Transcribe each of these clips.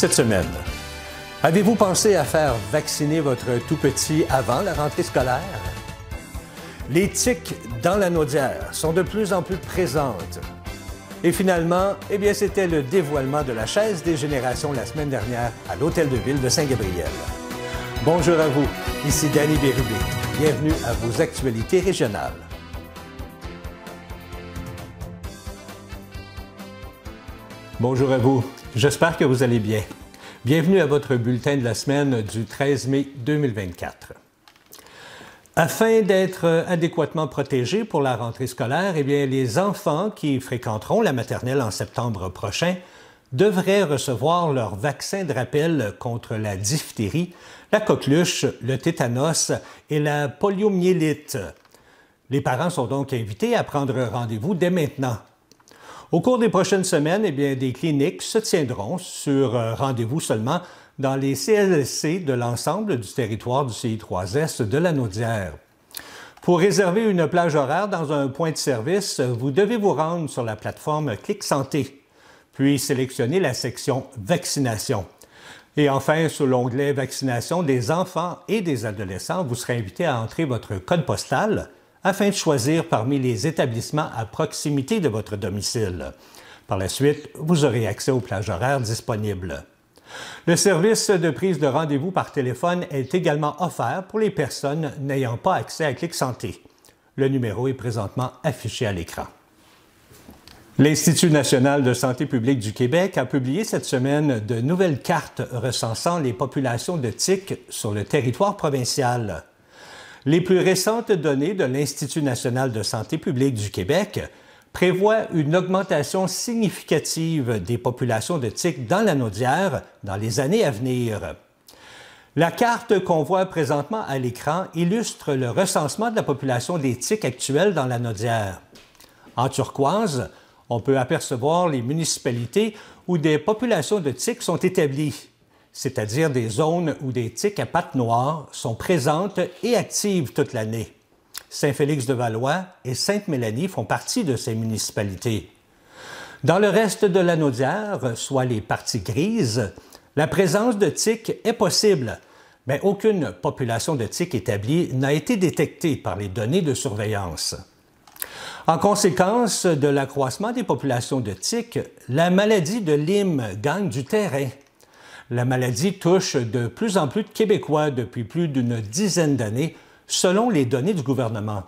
cette semaine. Avez-vous pensé à faire vacciner votre tout-petit avant la rentrée scolaire? Les tiques dans la Naudière sont de plus en plus présentes. Et finalement, c'était le dévoilement de la chaise des générations la semaine dernière à l'Hôtel de Ville de Saint-Gabriel. Bonjour à vous, ici Danny Bérubé. Bienvenue à vos actualités régionales. Bonjour à vous, j'espère que vous allez bien. Bienvenue à votre bulletin de la semaine du 13 mai 2024. Afin d'être adéquatement protégés pour la rentrée scolaire, les enfants qui fréquenteront la maternelle en septembre prochain devraient recevoir leur vaccin de rappel contre la diphtérie, la coqueluche, le tétanos et la poliomyélite. Les parents sont donc invités à prendre rendez-vous dès maintenant. Au cours des prochaines semaines, des cliniques se tiendront sur rendez-vous seulement dans les CLSC de l'ensemble du territoire du CI3S de la Naudière. Pour réserver une plage horaire dans un point de service, vous devez vous rendre sur la plateforme Clic Santé, puis sélectionner la section Vaccination. Et enfin, sur l'onglet Vaccination des enfants et des adolescents, vous serez invité à entrer votre code postal afin de choisir parmi les établissements à proximité de votre domicile. Par la suite, vous aurez accès aux plages horaires disponibles. Le service de prise de rendez-vous par téléphone est également offert pour les personnes n'ayant pas accès à Clic Santé. Le numéro est présentement affiché à l'écran. L'Institut national de santé publique du Québec a publié cette semaine de nouvelles cartes recensant les populations de tiques sur le territoire provincial. Les plus récentes données de l'Institut national de santé publique du Québec prévoient une augmentation significative des populations de tiques dans la Naudière dans les années à venir. La carte qu'on voit présentement à l'écran illustre le recensement de la population des tiques actuelle dans la Naudière. En turquoise, on peut apercevoir les municipalités où des populations de tiques sont établies, c'est-à-dire des zones où des tiques à pattes noires sont présentes et actives toute l'année. Saint-Félix-de-Valois et Sainte-Mélanie font partie de ces municipalités. Dans le reste de la Naudière, soit les parties grises, la présence de tiques est possible, mais aucune population de tiques établie n'a été détectée par les données de surveillance. En conséquence de l'accroissement des populations de tiques, la maladie de Lyme gagne du terrain. La maladie touche de plus en plus de Québécois depuis plus d'une dizaine d'années, selon les données du gouvernement.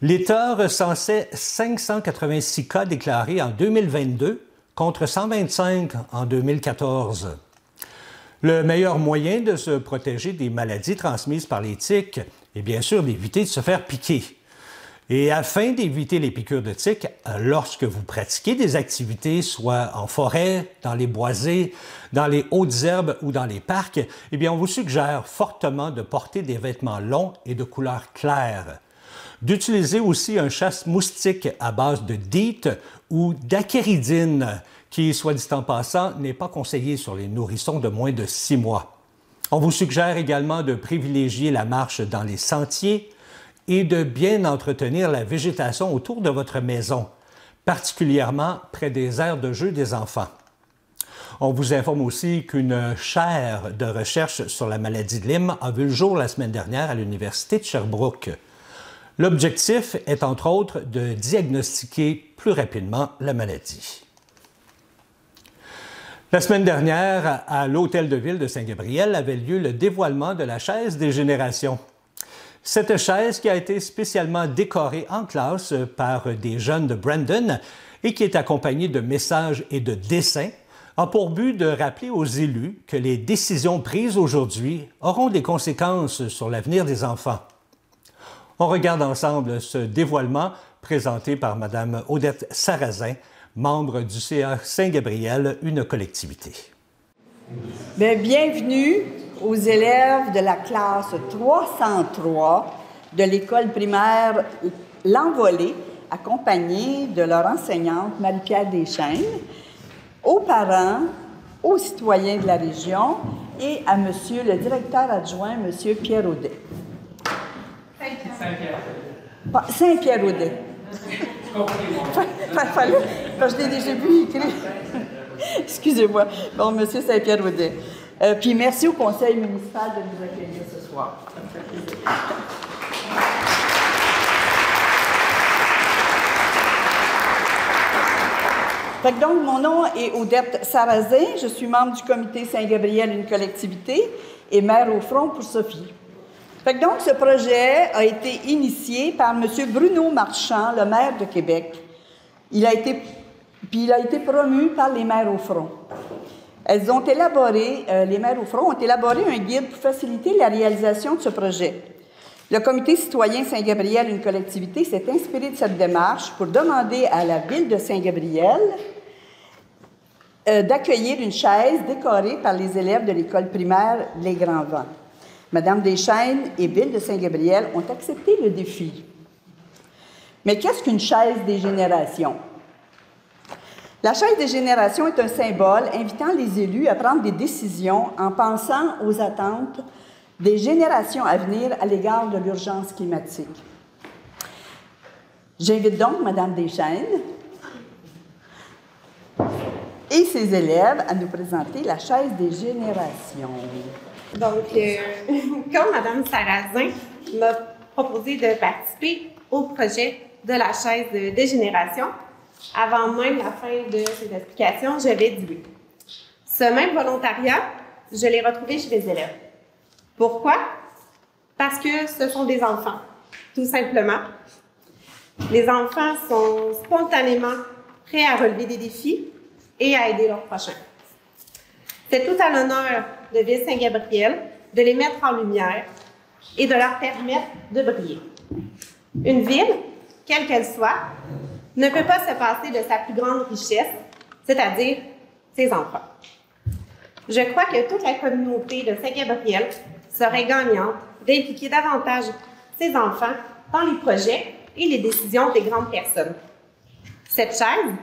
L'État recensait 586 cas déclarés en 2022 contre 125 en 2014. Le meilleur moyen de se protéger des maladies transmises par les tiques est bien sûr d'éviter de se faire piquer. Et afin d'éviter les piqûres de tiques, lorsque vous pratiquez des activités, soit en forêt, dans les boisés, dans les hautes herbes ou dans les parcs, on vous suggère fortement de porter des vêtements longs et de couleur claire. D'utiliser aussi un chasse-moustique à base de DEET ou d'acéridine, qui, soit dit en passant, n'est pas conseillé sur les nourrissons de moins de 6 mois. On vous suggère également de privilégier la marche dans les sentiers, et de bien entretenir la végétation autour de votre maison, particulièrement près des aires de jeu des enfants. On vous informe aussi qu'une chaire de recherche sur la maladie de Lyme a vu le jour la semaine dernière à l'Université de Sherbrooke. L'objectif est entre autres de diagnostiquer plus rapidement la maladie. La semaine dernière, à l'Hôtel de Ville de Saint-Gabriel avait lieu le dévoilement de la chaise des générations. Cette chaise qui a été spécialement décorée en classe par des jeunes de Brandon et qui est accompagnée de messages et de dessins a pour but de rappeler aux élus que les décisions prises aujourd'hui auront des conséquences sur l'avenir des enfants. On regarde ensemble ce dévoilement présenté par Mme Odette Sarrazin, membre du CA Saint-Gabriel, une collectivité. Bienvenue aux élèves de la classe 303 de l'école primaire L'Envolée, accompagnés de leur enseignante Marie-Pierre Deschênes, aux parents, aux citoyens de la région et à Monsieur le directeur adjoint, Monsieur Pierre Audet. Saint-Pierre Audet. Je l'ai déjà vu écrire. Excusez-moi. Bon, M. Saint-Pierre-Audet. Puis merci au conseil municipal de nous accueillir ce soir. Ça me fait plaisir. Fait que donc, mon nom est Odette Sarrazin. Je suis membre du comité Saint-Gabriel, une collectivité, et maire au front pour Sophie. Fait que donc, ce projet a été initié par M. Bruno Marchand, le maire de Québec. Il a été promu par les maires au front. Les maires au front ont élaboré un guide pour faciliter la réalisation de ce projet. Le comité citoyen Saint-Gabriel, une collectivité, s'est inspiré de cette démarche pour demander à la ville de Saint-Gabriel d'accueillir une chaise décorée par les élèves de l'école primaire Les Grands Vents. Madame Deschaines et Ville de Saint-Gabriel ont accepté le défi. Mais qu'est-ce qu'une chaise des générations? La chaise des générations est un symbole invitant les élus à prendre des décisions en pensant aux attentes des générations à venir à l'égard de l'urgence climatique. J'invite donc Madame Deschaines et ses élèves à nous présenter la chaise des générations. Donc, comme Mme Sarrazin m'a proposé de participer au projet de la chaise des générations, avant même la fin de ces explications, je vais dire oui. Ce même volontariat, je l'ai retrouvé chez les élèves. Pourquoi? Parce que ce sont des enfants, tout simplement. Les enfants sont spontanément prêts à relever des défis et à aider leurs prochains. C'est tout à l'honneur de Ville Saint-Gabriel de les mettre en lumière et de leur permettre de briller. Une ville, quelle qu'elle soit, ne peut pas se passer de sa plus grande richesse, c'est-à-dire ses enfants. Je crois que toute la communauté de Saint-Gabriel serait gagnante d'impliquer davantage ses enfants dans les projets et les décisions des grandes personnes. Cette chaise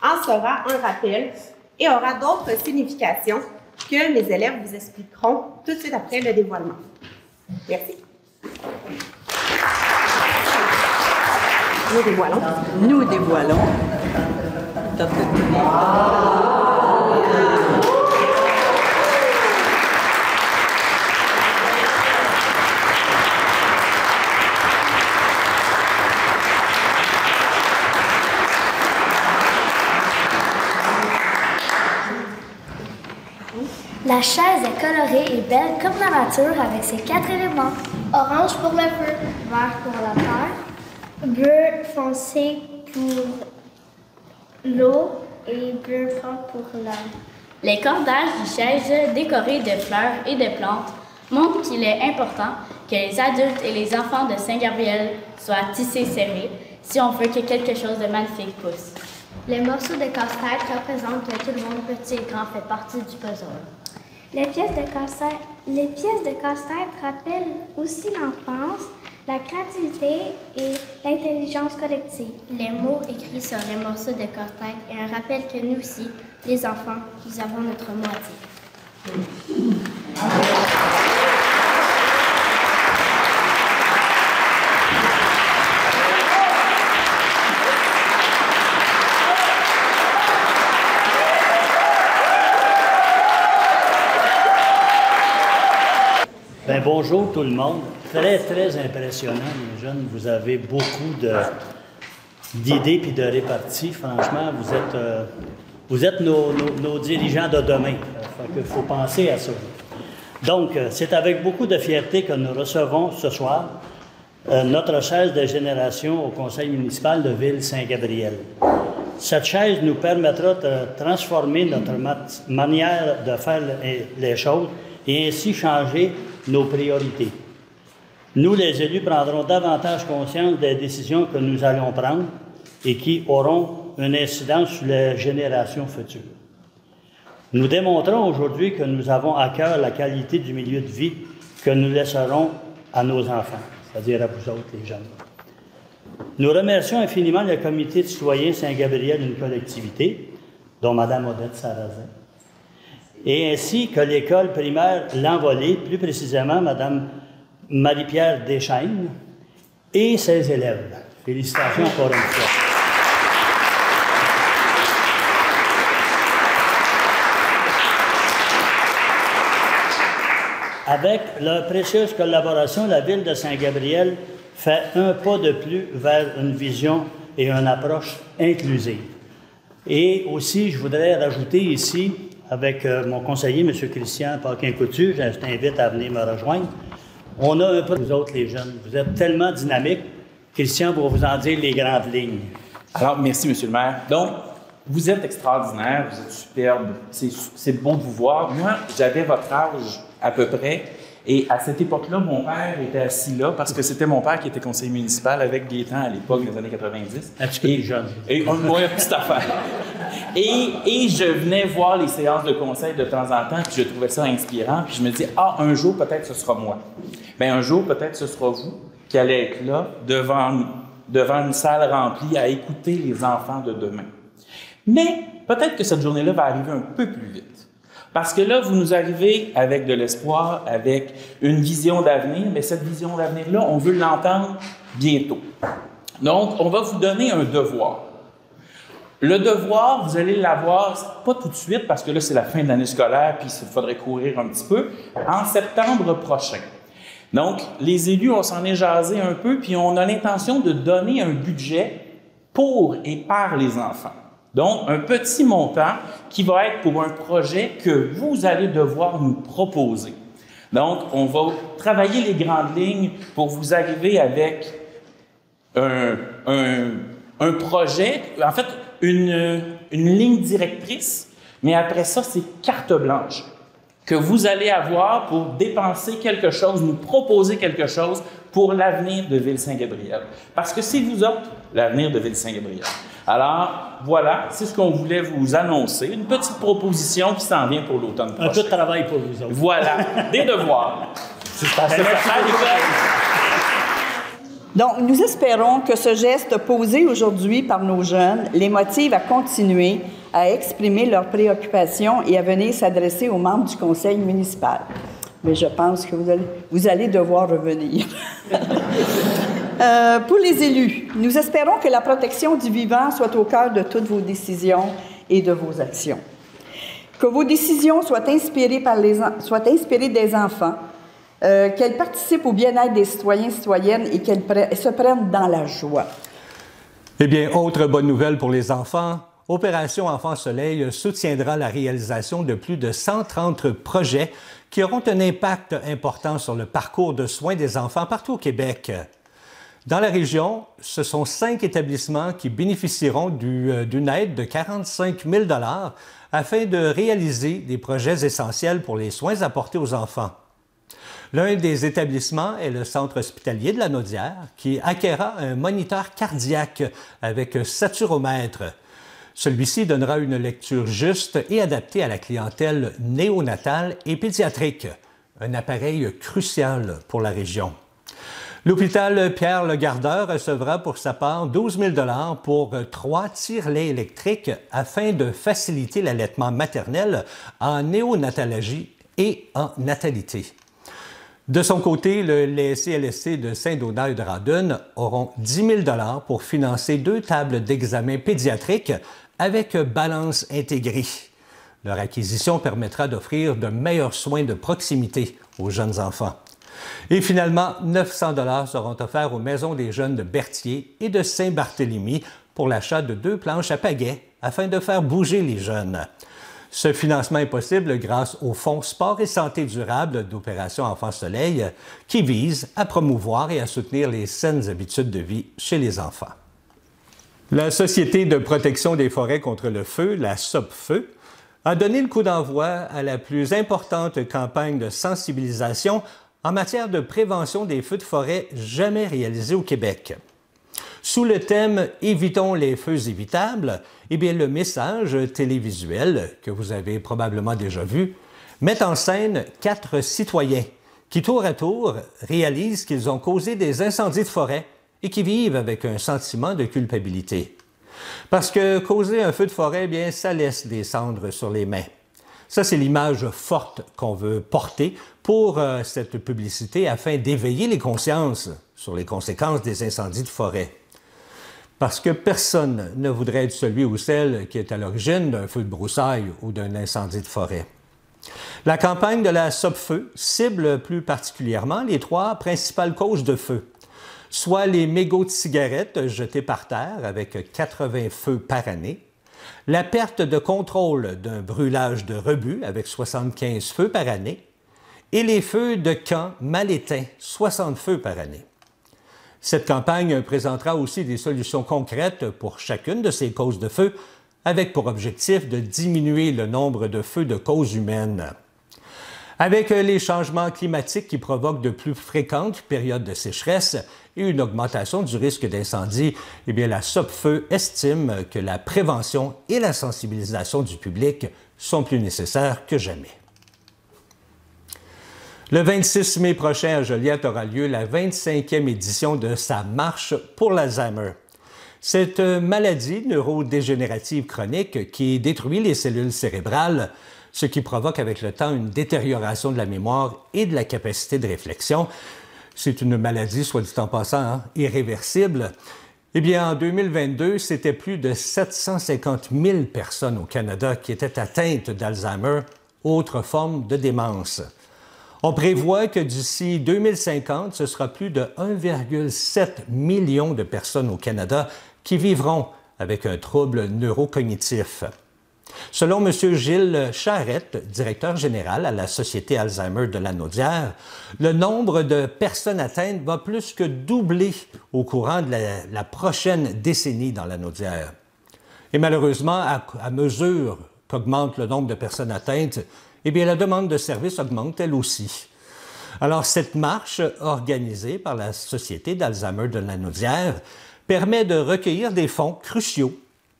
en sera un rappel et aura d'autres significations que mes élèves vous expliqueront tout de suite après le dévoilement. Merci. Nous dévoilons. Nous dévoilons. La chaise est colorée et belle comme la nature avec ses 4 éléments. Orange pour le feu, Vert pour la terre, bleu foncé pour l'eau et bleu fort pour l'homme. Les cordages du chaise décorés de fleurs et de plantes montrent qu'il est important que les adultes et les enfants de Saint-Gabriel soient tissés serrés si on veut que quelque chose de magnifique pousse. Les morceaux de casse-tête représentent que tout le monde, petit et grand, fait partie du puzzle. Les pièces de casse-tête rappellent aussi l'enfance, la créativité et l'intelligence collective. Les mots écrits sur les morceaux de casse-tête et un rappel que nous aussi, les enfants, nous avons notre mot à dire. Bien, bonjour tout le monde. Très, très impressionnant, les jeunes. Vous avez beaucoup d'idées puis de réparties. Franchement, vous êtes nos dirigeants de demain. Il faut penser à ça. Donc, c'est avec beaucoup de fierté que nous recevons ce soir notre chaise de génération au conseil municipal de Ville-Saint-Gabriel. Cette chaise nous permettra de transformer notre manière de faire les choses et ainsi changer nos priorités. Nous, les élus, prendrons davantage conscience des décisions que nous allons prendre et qui auront une incidence sur les générations futures. Nous démontrons aujourd'hui que nous avons à cœur la qualité du milieu de vie que nous laisserons à nos enfants, c'est-à-dire à vous autres, les jeunes. Nous remercions infiniment le comité de citoyens Saint-Gabriel, une collectivité, dont Mme Odette Sarrazin, et ainsi que l'école primaire L'Envolée, plus précisément Mme Marie-Pierre Deschaines et ses élèves. Félicitations encore une fois. avec leur précieuse collaboration, la Ville de Saint-Gabriel fait un pas de plus vers une vision et une approche inclusive. Et aussi, je voudrais rajouter ici, avec mon conseiller, M. Christian Paquin-Coutu, je t'invite à venir me rejoindre, on a un peu, vous autres les jeunes, vous êtes tellement dynamiques, Christian va vous en dire les grandes lignes. Alors, merci, M. le maire. Donc, vous êtes extraordinaire, vous êtes superbe, c'est bon de vous voir. Moi, j'avais votre âge à peu près, et à cette époque-là, mon père était assis là, parce que c'était mon père qui était conseiller municipal avec Gaétan à l'époque, des années 90. Un petit peu plus jeune. Et on voyait une petite affaire. Et je venais voir les séances de conseil de temps en temps, puis je trouvais ça inspirant, puis je me disais, ah, un jour, peut-être ce sera moi. Bien, un jour, peut-être ce sera vous qui allez être là, devant une salle remplie, à écouter les enfants de demain. Mais peut-être que cette journée-là va arriver un peu plus vite. Parce que là, vous nous arrivez avec de l'espoir, avec une vision d'avenir, mais cette vision d'avenir-là, on veut l'entendre bientôt. Donc, on va vous donner un devoir. Le devoir, vous allez l'avoir, pas tout de suite, parce que là, c'est la fin de l'année scolaire, puis il faudrait courir un petit peu, en septembre prochain. Donc, les élus, on s'en est jasé un peu, puis on a l'intention de donner un budget pour et par les enfants. Donc, un petit montant qui va être pour un projet que vous allez devoir nous proposer. Donc, on va travailler les grandes lignes pour vous arriver avec un projet, en fait, une ligne directrice, mais après ça, c'est carte blanche que vous allez avoir pour dépenser quelque chose, nous proposer quelque chose pour l'avenir de Ville-Saint-Gabriel. Parce que c'est vous autres, l'avenir de Ville-Saint-Gabriel. Alors, voilà, c'est ce qu'on voulait vous annoncer. Une petite proposition qui s'en vient pour l'automne prochain. Un peu de travail pour vous autres. Voilà, des devoirs. C'est ça, Donc, nous espérons que ce geste posé aujourd'hui par nos jeunes les motive à continuer à exprimer leurs préoccupations et à venir s'adresser aux membres du conseil municipal. Mais je pense que vous allez devoir revenir. Pour les élus, nous espérons que la protection du vivant soit au cœur de toutes vos décisions et de vos actions. Que vos décisions soient inspirées des enfants, qu'elles participent au bien-être des citoyens et citoyennes et qu'elles se prennent dans la joie. Eh bien, autre bonne nouvelle pour les enfants, Opération Enfants Soleil soutiendra la réalisation de plus de 130 projets qui auront un impact important sur le parcours de soins des enfants partout au Québec. Dans la région, ce sont 5 établissements qui bénéficieront d'une aide de 45 000 $ afin de réaliser des projets essentiels pour les soins apportés aux enfants. L'un des établissements est le Centre hospitalier de la Naudière, qui acquérera un moniteur cardiaque avec saturomètre. Celui-ci donnera une lecture juste et adaptée à la clientèle néonatale et pédiatrique, un appareil crucial pour la région. L'hôpital Pierre-Le-Gardeur recevra pour sa part 12 000 $ pour 3 tire-laits électriques afin de faciliter l'allaitement maternel en néonatologie et en natalité. De son côté, les CLSC de Saint-Donat-de-Radun auront 10 000 $ pour financer 2 tables d'examen pédiatriques avec balance intégrée. Leur acquisition permettra d'offrir de meilleurs soins de proximité aux jeunes enfants. Et finalement, 900 $ seront offerts aux maisons des jeunes de Berthier et de Saint-Barthélemy pour l'achat de 2 planches à pagaie afin de faire bouger les jeunes. Ce financement est possible grâce au Fonds Sport et Santé durable d'Opération Enfants Soleil qui vise à promouvoir et à soutenir les saines habitudes de vie chez les enfants. La Société de protection des forêts contre le feu, la SOPFEU, a donné le coup d'envoi à la plus importante campagne de sensibilisation en matière de prévention des feux de forêt jamais réalisée au Québec. Sous le thème « Évitons les feux évitables », eh bien, le message télévisuel, que vous avez probablement déjà vu, met en scène 4 citoyens qui, tour à tour, réalisent qu'ils ont causé des incendies de forêt et qui vivent avec un sentiment de culpabilité. Parce que causer un feu de forêt, eh bien, ça laisse des cendres sur les mains. Ça, c'est l'image forte qu'on veut porter pour cette publicité afin d'éveiller les consciences sur les conséquences des incendies de forêt. Parce que personne ne voudrait être celui ou celle qui est à l'origine d'un feu de broussailles ou d'un incendie de forêt. La campagne de la Sopfeu cible plus particulièrement les 3 principales causes de feu, soit les mégots de cigarettes jetés par terre avec 80 feux par année, la perte de contrôle d'un brûlage de rebut avec 75 feux par année et les feux de camp mal éteints, 60 feux par année. Cette campagne présentera aussi des solutions concrètes pour chacune de ces causes de feu, avec pour objectif de diminuer le nombre de feux de cause humaine. Avec les changements climatiques qui provoquent de plus fréquentes périodes de sécheresse et une augmentation du risque d'incendie, eh bien, la Sopfeu estime que la prévention et la sensibilisation du public sont plus nécessaires que jamais. Le 26 mai prochain à Joliette aura lieu la 25e édition de sa marche pour l'Alzheimer. Cette maladie neurodégénérative chronique qui détruit les cellules cérébrales, ce qui provoque avec le temps une détérioration de la mémoire et de la capacité de réflexion. C'est une maladie, soit dit en passant, irréversible. Eh bien, en 2022, c'était plus de 750 000 personnes au Canada qui étaient atteintes d'Alzheimer, autre forme de démence. On prévoit que d'ici 2050, ce sera plus de 1,7 million de personnes au Canada qui vivront avec un trouble neurocognitif. Selon M. Gilles Charette, directeur général à la Société Alzheimer de Lanaudière, le nombre de personnes atteintes va plus que doubler au courant de la prochaine décennie dans Lanaudière. Et malheureusement, à mesure qu'augmente le nombre de personnes atteintes, eh bien, la demande de services augmente elle aussi. Alors, cette marche organisée par la Société d'Alzheimer de Lanaudière permet de recueillir des fonds cruciaux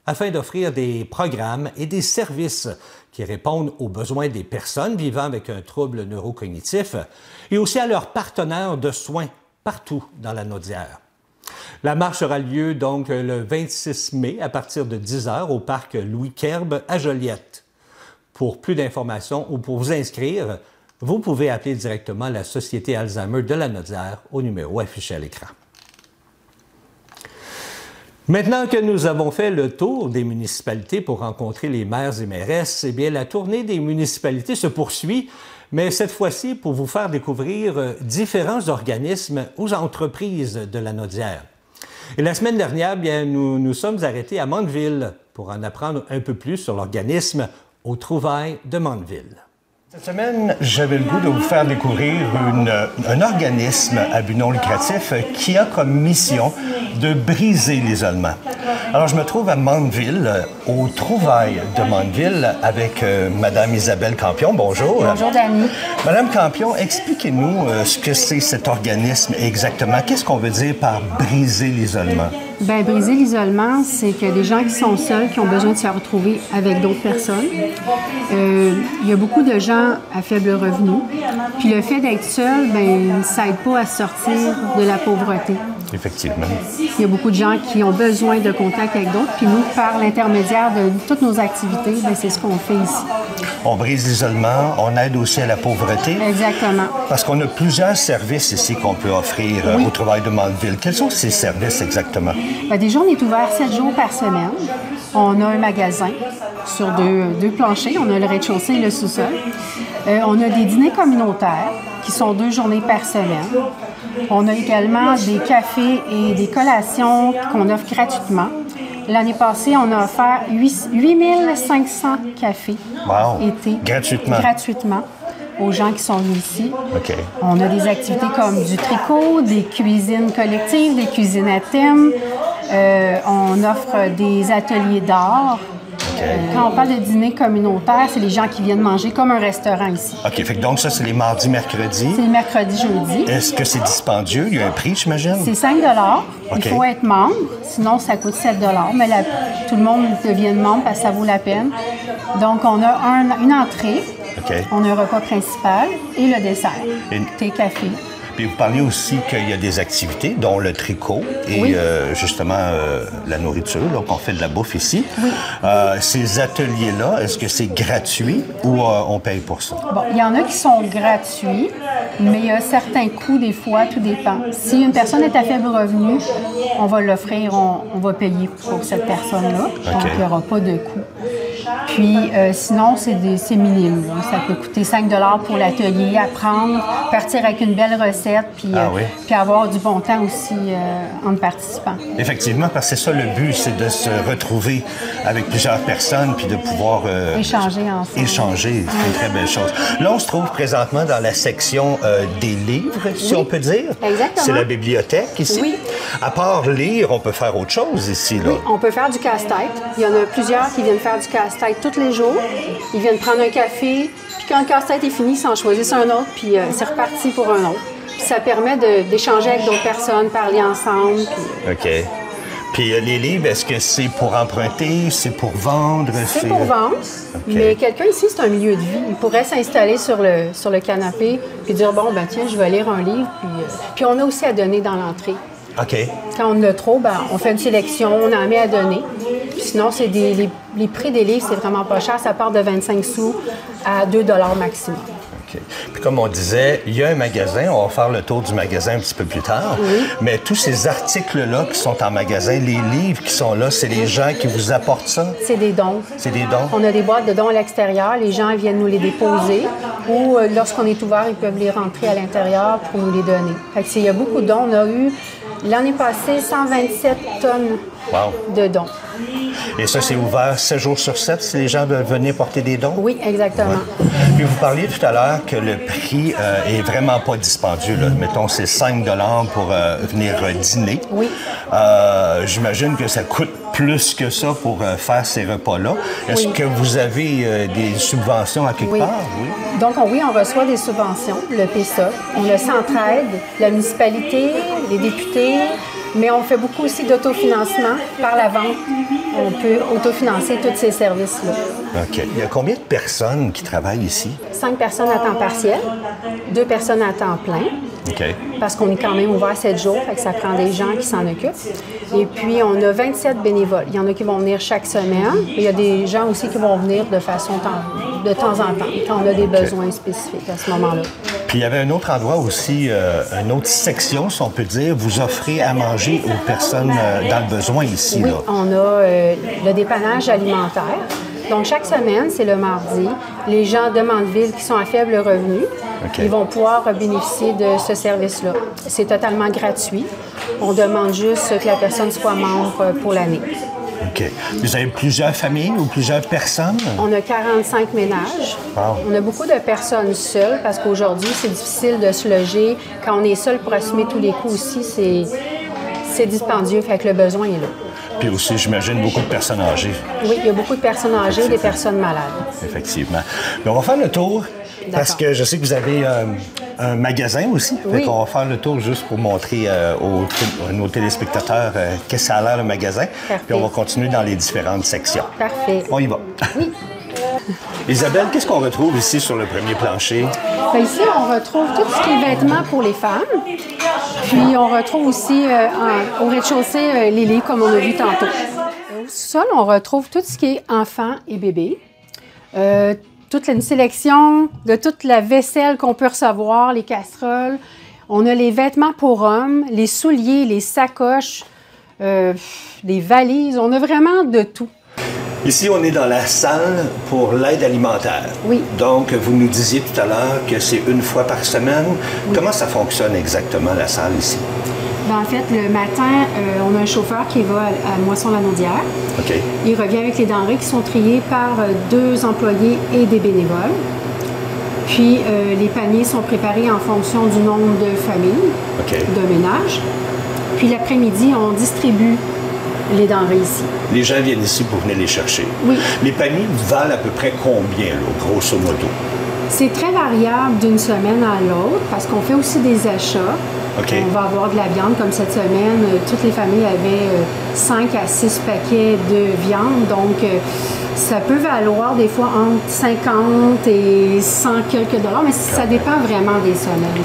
afin d'offrir des programmes et des services qui répondent aux besoins des personnes vivant avec un trouble neurocognitif et aussi à leurs partenaires de soins partout dans Lanaudière. La marche aura lieu donc le 26 mai à partir de 10h au parc Louis-Kerbe à Joliette. Pour plus d'informations ou pour vous inscrire, vous pouvez appeler directement la Société Alzheimer de Lanaudière au numéro affiché à l'écran. Maintenant que nous avons fait le tour des municipalités pour rencontrer les maires et mairesses, eh bien, la tournée des municipalités se poursuit, mais cette fois-ci pour vous faire découvrir différents organismes ou entreprises de Lanaudière. Et la semaine dernière, bien, nous sommes arrêtés à Mandeville pour en apprendre un peu plus sur l'organisme Aux Trouvailles de Mandeville. Cette semaine, j'avais le goût de vous faire découvrir un organisme à but non lucratif qui a comme mission de briser l'isolement. Alors, je me trouve à Mandeville, aux Trouvailles de Mandeville, avec Mme Isabelle Campion. Bonjour. Bonjour, Dany. Mme Campion, expliquez-nous ce que c'est cet organisme exactement. Qu'est-ce qu'on veut dire par briser l'isolement? Bien, briser l'isolement, c'est que des gens qui sont seuls, qui ont besoin de se retrouver avec d'autres personnes. Il y a beaucoup de gens à faible revenu. Puis le fait d'être seul, bien, ça n'aide pas à sortir de la pauvreté. Effectivement. Il y a beaucoup de gens qui ont besoin de contact avec d'autres. Puis nous, par l'intermédiaire de toutes nos activités, bien, c'est ce qu'on fait ici. On brise l'isolement, on aide aussi à la pauvreté. Exactement. Parce qu'on a plusieurs services ici qu'on peut offrir au Trouvailles de Mandeville. Quels sont ces services exactement? Bien, déjà, on est ouvert 7 jours par semaine. On a un magasin sur deux planchers. On a le rez-de-chaussée et le sous-sol. On a des dîners communautaires qui sont 2 journées par semaine. On a également des cafés et des collations qu'on offre gratuitement. L'année passée, on a offert 8500 cafés été gratuitement aux gens qui sont venus ici. Okay. On a des activités comme du tricot, des cuisines collectives, des cuisines à thème. On offre des ateliers d'art. Quand on parle de dîner communautaire, c'est les gens qui viennent manger comme un restaurant ici. OK. Fait que donc, ça, c'est les mardis, mercredis. C'est les mercredis, jeudi. Est-ce que c'est dispendieux? Il y a un prix, j'imagine? C'est 5 $. Il faut être membre. Sinon, ça coûte 7 $. Mais tout le monde devient membre parce que ça vaut la peine. Donc, on a une entrée. Okay. On a un repas principal et le dessert. Thé, café. Puis vous parlez aussi qu'il y a des activités, dont le tricot et justement la nourriture, donc on fait de la bouffe ici. Oui. Ces ateliers-là, est-ce que c'est gratuit ou on paye pour ça? Bon, il y en a qui sont gratuits, mais il y a certains coûts, des fois, tout dépend. Si une personne est à faible revenu, on va l'offrir, on va payer pour cette personne-là. Okay. Donc, il n'y aura pas de coût. Puis sinon, c'est minime. Là. Ça peut coûter 5 $ pour l'atelier, apprendre, partir avec une belle recette, puis avoir du bon temps aussi entre participants. Effectivement, parce que c'est ça le but, c'est de se retrouver avec plusieurs personnes puis de pouvoir échanger ensemble. Échanger, c'est une très belle chose. Là, on se trouve présentement dans la section des livres, si on peut dire. Exactement. C'est la bibliothèque ici. Oui. À part lire, on peut faire autre chose ici, là. Oui, on peut faire du casse-tête. Il y en a plusieurs qui viennent faire du casse-tête tous les jours. Ils viennent prendre un café, puis quand le casse-tête est fini, ils s'en choisissent un autre, puis c'est reparti pour un autre. Puis ça permet d'échanger avec d'autres personnes, parler ensemble. Puis... OK. Puis les livres, est-ce que c'est pour emprunter, c'est pour vendre? C'est pour vendre, mais quelqu'un ici, c'est un milieu de vie. Il pourrait s'installer sur le canapé puis dire, bon, ben tiens, je vais lire un livre. Puis on a aussi à donner dans l'entrée. OK. Quand on en a trop, ben, on fait une sélection, on en met à donner. Puis sinon, c'est les prix des livres, c'est vraiment pas cher. Ça part de 25 sous à 2 $ maximum. OK. Puis comme on disait, il y a un magasin, on va faire le tour du magasin un petit peu plus tard, mais tous ces articles-là qui sont en magasin, les livres qui sont là, c'est les gens qui vous apportent ça? C'est des dons. C'est des dons? On a des boîtes de dons à l'extérieur, les gens viennent nous les déposer ou lorsqu'on est ouvert, ils peuvent les rentrer à l'intérieur pour nous les donner. Fait que il y a beaucoup de dons. On a eu, l'année passée, 127 tonnes de dons. Et ça, c'est ouvert 7 jours sur 7 si les gens veulent venir porter des dons? Oui, exactement. Ouais. Puis vous parliez tout à l'heure que le prix est vraiment pas dispendieux. Là. Mettons, c'est 5 $ pour venir dîner. Oui. J'imagine que ça coûte plus que ça pour faire ces repas-là. Est-ce que vous avez des subventions à quelque part? Oui. Donc, on reçoit des subventions, le PSA. On a Centraide, la municipalité, les députés, mais on fait beaucoup aussi d'autofinancement par la vente. On peut autofinancer tous ces services-là. OK. Il y a combien de personnes qui travaillent ici? 5 personnes à temps partiel, 2 personnes à temps plein. OK. Parce qu'on est quand même ouvert 7 jours, fait que ça prend des gens qui s'en occupent. Et puis, on a 27 bénévoles. Il y en a qui vont venir chaque semaine. Et il y a des gens aussi qui vont venir de façon de temps en temps, quand on a des besoins spécifiques à ce moment-là. Puis il y avait un autre endroit aussi, une autre section, si on peut dire. Vous offrez à manger aux personnes dans le besoin ici. Oui, là. on a le dépannage alimentaire. Donc, chaque semaine, c'est le mardi, les gens de Mandeville qui sont à faible revenu, ils vont pouvoir bénéficier de ce service-là. C'est totalement gratuit. On demande juste que la personne soit membre pour l'année. OK. Vous avez plusieurs familles ou plusieurs personnes? On a 45 ménages. Wow. On a beaucoup de personnes seules parce qu'aujourd'hui, c'est difficile de se loger. Quand on est seul pour assumer tous les coûts aussi, c'est dispendieux, fait que le besoin est là. Puis aussi, j'imagine, beaucoup de personnes âgées. Oui, il y a beaucoup de personnes âgées et des personnes malades. Effectivement. Mais on va faire le tour parce que je sais que vous avez un magasin aussi. Oui. On va faire le tour juste pour montrer à nos téléspectateurs qu'est-ce que ça a l'air le magasin. Parfait. Puis on va continuer dans les différentes sections. Parfait. On y va. Oui. Isabelle, qu'est-ce qu'on retrouve ici sur le premier plancher? Bien, ici, on retrouve tout ce qui est vêtements pour les femmes. Puis, on retrouve aussi au rez-de-chaussée les lits, comme on a vu tantôt. Au sol, on retrouve tout ce qui est enfants et bébés. Toute une sélection de toute la vaisselle qu'on peut recevoir, les casseroles. On a les vêtements pour hommes, les souliers, les sacoches, les valises. On a vraiment de tout. Ici, on est dans la salle pour l'aide alimentaire. Oui. Donc, vous nous disiez tout à l'heure que c'est une fois par semaine. Oui. Comment ça fonctionne exactement, la salle ici? Bien, en fait, le matin, on a un chauffeur qui va à Moisson-la-Naudière. OK. Il revient avec les denrées qui sont triées par 2 employés et des bénévoles. Puis, les paniers sont préparés en fonction du nombre de familles, de ménages. Puis, l'après-midi, on distribue les denrées ici. Les gens viennent ici pour venir les chercher. Oui. Les paniers valent à peu près combien, là, grosso modo? C'est très variable d'une semaine à l'autre parce qu'on fait aussi des achats. Okay. On va avoir de la viande comme cette semaine. Toutes les familles avaient 5 à 6 paquets de viande. Donc, ça peut valoir des fois entre 50 et 100 quelques dollars, mais ça dépend vraiment des semaines.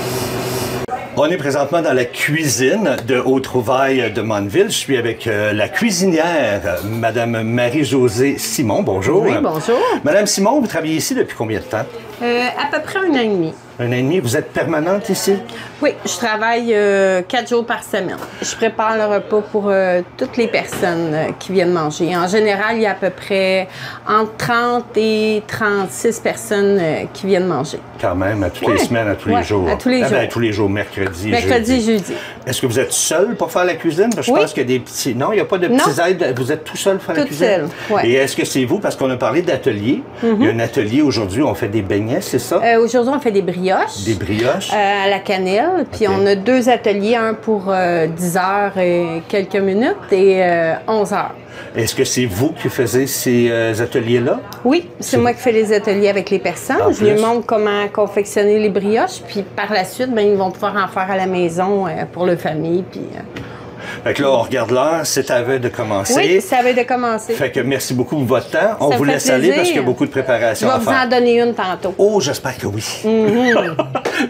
On est présentement dans la cuisine de Hautes-Trouvailles de Mandeville. Je suis avec la cuisinière, Madame Marie-Josée Simon. Bonjour. Oui, bonjour. Madame Simon, vous travaillez ici depuis combien de temps? À peu près 1 an et demi. 1 an et demi. Vous êtes permanente ici? Oui, je travaille 4 jours par semaine. Je prépare le repas pour toutes les personnes qui viennent manger. En général, il y a à peu près entre 30 et 36 personnes qui viennent manger. Quand même, à toutes les semaines, à tous les jours. À tous les jours. Ben, à tous les jours, mercredi, jeudi. Est-ce que vous êtes seul pour faire la cuisine? Parce que je pense qu'il y a des petits... Non, il n'y a pas de petits aides. Vous êtes tout seul pour faire la cuisine? Toute seule, oui. Et est-ce que c'est vous? Parce qu'on a parlé d'atelier. Il y a un atelier aujourd'hui, on fait des beignets, c'est ça? Aujourd'hui, on fait des brioches. Des brioches? À la cannelle. Puis on a 2 ateliers, un pour 10 heures et quelques minutes et 11 heures. Est-ce que c'est vous qui faisiez ces ateliers-là? Oui, c'est moi qui fais les ateliers avec les personnes. Je leur montre comment confectionner les brioches. Puis par la suite, bien, ils vont pouvoir en faire à la maison pour leur famille. Puis, Fait que là, on regarde l'heure, c'est à veille de commencer. Oui, c'est à veille de commencer. Fait que merci beaucoup pour votre temps. On Ça vous me fait laisse aller plaisir. parce qu'il y a beaucoup de préparation à Je faire. vais vous en donner une tantôt. Oh, j'espère que oui.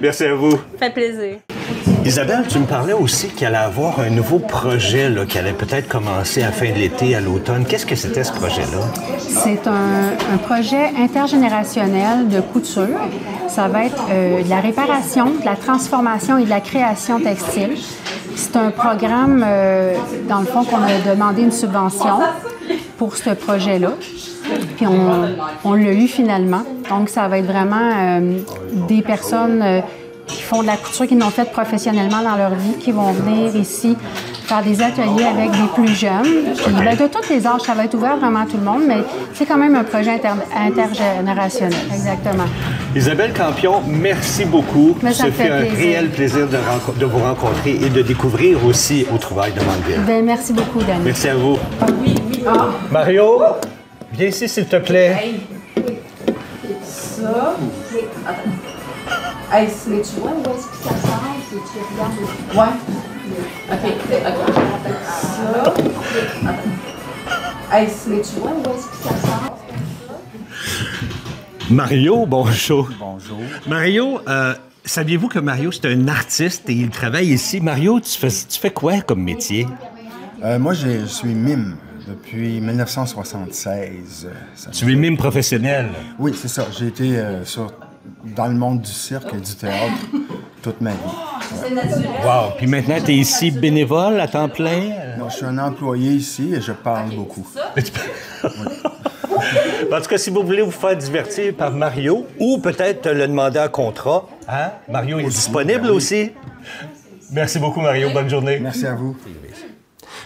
Merci à vous. Ça fait plaisir. Isabelle, tu me parlais aussi qu'il allait avoir un nouveau projet là, qui allait peut-être commencer à la fin de l'été, à l'automne. Qu'est-ce que c'était ce projet-là? C'est un projet intergénérationnel de couture. Ça va être de la réparation, de la transformation et de la création textile. C'est un programme, dans le fond, qu'on a demandé une subvention pour ce projet-là. Puis on l'a eu finalement. Donc, ça va être vraiment des personnes qui font de la couture, qui l'ont faite professionnellement dans leur vie, qui vont venir ici faire des ateliers avec des plus jeunes. Puis, ben, de tous les âges, ça va être ouvert vraiment à tout le monde, mais c'est quand même un projet intergénérationnel. Exactement. Isabelle Campion, merci beaucoup. Ça fait un réel plaisir de vous rencontrer et de découvrir aussi au Trouvailles de Mandeville. Ben, merci beaucoup, Dani. Merci à vous. Mario, viens ici, s'il te plaît. Ça. Hey, mais tu vois où est-ce que ça sort et tu regardes. Ouais. OK. Ça. Hey, mais tu vois où est-ce que ça sort? Mario, bonjour. Bonjour. Mario, saviez-vous que Mario, c'est un artiste et il travaille ici? Mario, tu fais quoi comme métier? Moi, je suis mime depuis 1976. Tu es mime professionnel? Oui, c'est ça. J'ai été dans le monde du cirque et du théâtre toute ma vie. Ouais. Wow! Puis maintenant, tu es ici bénévole à temps plein? Non, je suis un employé ici et je parle beaucoup. En tout cas, si vous voulez vous faire divertir par Mario ou peut-être le demander en contrat, hein? Mario est disponible aussi. Merci beaucoup, Mario. Bonne journée. Merci à vous.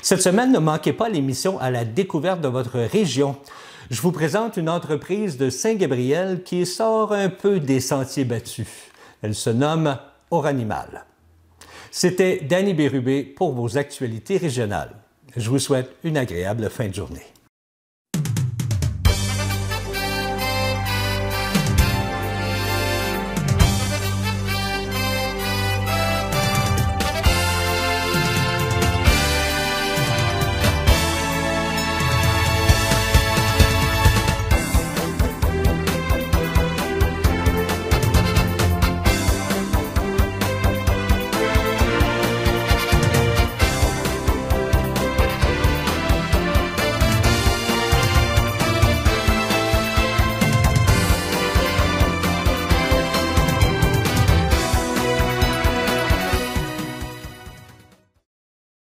Cette semaine, ne manquez pas l'émission À la découverte de votre région. Je vous présente une entreprise de Saint-Gabriel qui sort un peu des sentiers battus. Elle se nomme Oranimal. C'était Danny Bérubé pour vos actualités régionales. Je vous souhaite une agréable fin de journée.